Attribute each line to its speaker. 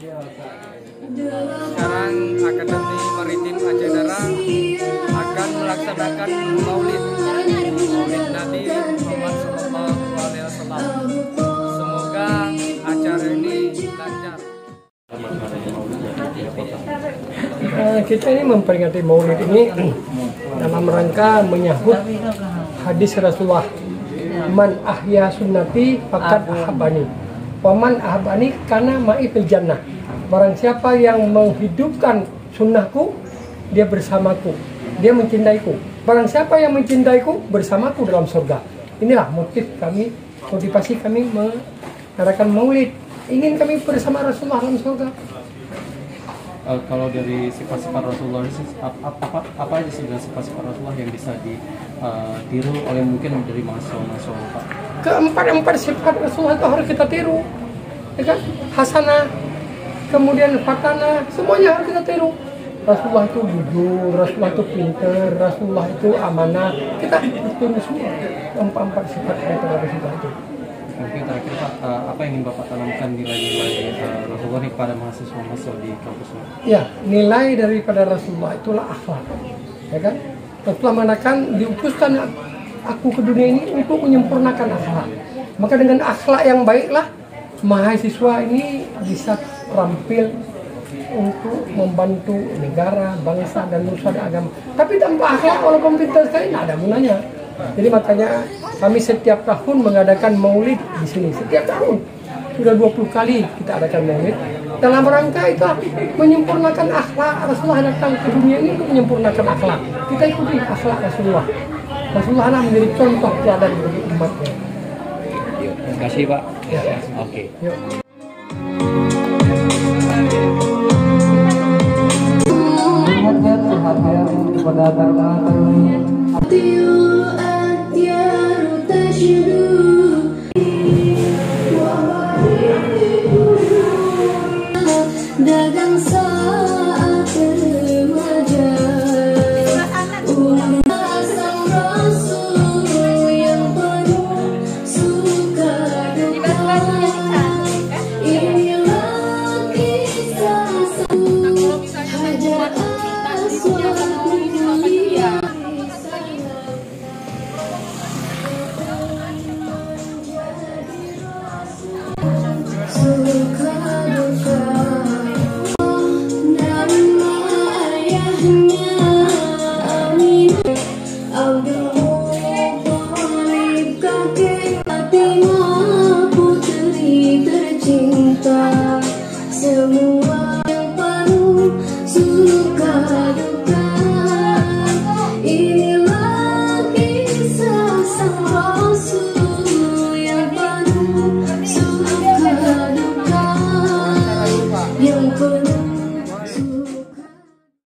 Speaker 1: Sekarang Akademi Maritim Aceh Darah akan melaksanakan Maulid Nabi Muhammad SAW. Semoga acara ini lancar.
Speaker 2: Kita ini memperingati Maulid ini dalam rangka menyambut hadis Rasulullah, man ahya sunnati faqad ahabani, waman ahabani kana ma'i fil jannah. Barang siapa yang menghidupkan sunnahku, dia bersamaku, dia mencintaiku. Barang siapa yang mencintaiku, bersamaku dalam surga. Inilah motivasi kami mengadakan Maulid. Ingin kami bersama Rasulullah dalam surga.
Speaker 3: Kalau dari sifat-sifat Rasulullah, apa aja sih sifat-sifat Rasulullah yang bisa ditiru oleh mungkin dari mahasiswa Pak?
Speaker 2: Keempat sifat Rasulullah itu harus kita tiru, ya kan? Hasanah, kemudian fatana, semuanya harus kita tiru. Rasulullah itu jujur, Rasulullah itu pintar, Rasulullah itu amanah. Kita tiru semua empat sifat Rasulullah itu.
Speaker 3: Mungkin terakhir Pak, apa yang ingin Bapak tanamkan nilai-nilai Rasulullah ini kepada mahasiswa di kampus ini?
Speaker 2: Ya, nilai daripada Rasulullah itulah akhlak, ya kan? Rasulullah mengatakan diutuskan aku ke dunia ini untuk menyempurnakan akhlak. Maka dengan akhlak yang baiklah mahasiswa ini bisa terampil untuk membantu negara, bangsa, dan nusa dan agama. Tapi tanpa akhlak walaupun pintar sekali tidak ada gunanya. Jadi makanya kami setiap tahun mengadakan Maulid di sini. Setiap tahun sudah 20 kali kita adakan Maulid. Dalam rangka itu menyempurnakan akhlak. Rasulullah datang ke dunia ini untuk menyempurnakan akhlak. Kita ikuti akhlak Rasulullah. Rasulullah menjadi contoh teladan bagi umatnya.
Speaker 3: Terima kasih Pak.
Speaker 2: Ya.
Speaker 3: Oke.
Speaker 2: Yuk.
Speaker 1: Perhatian kepada anak-anak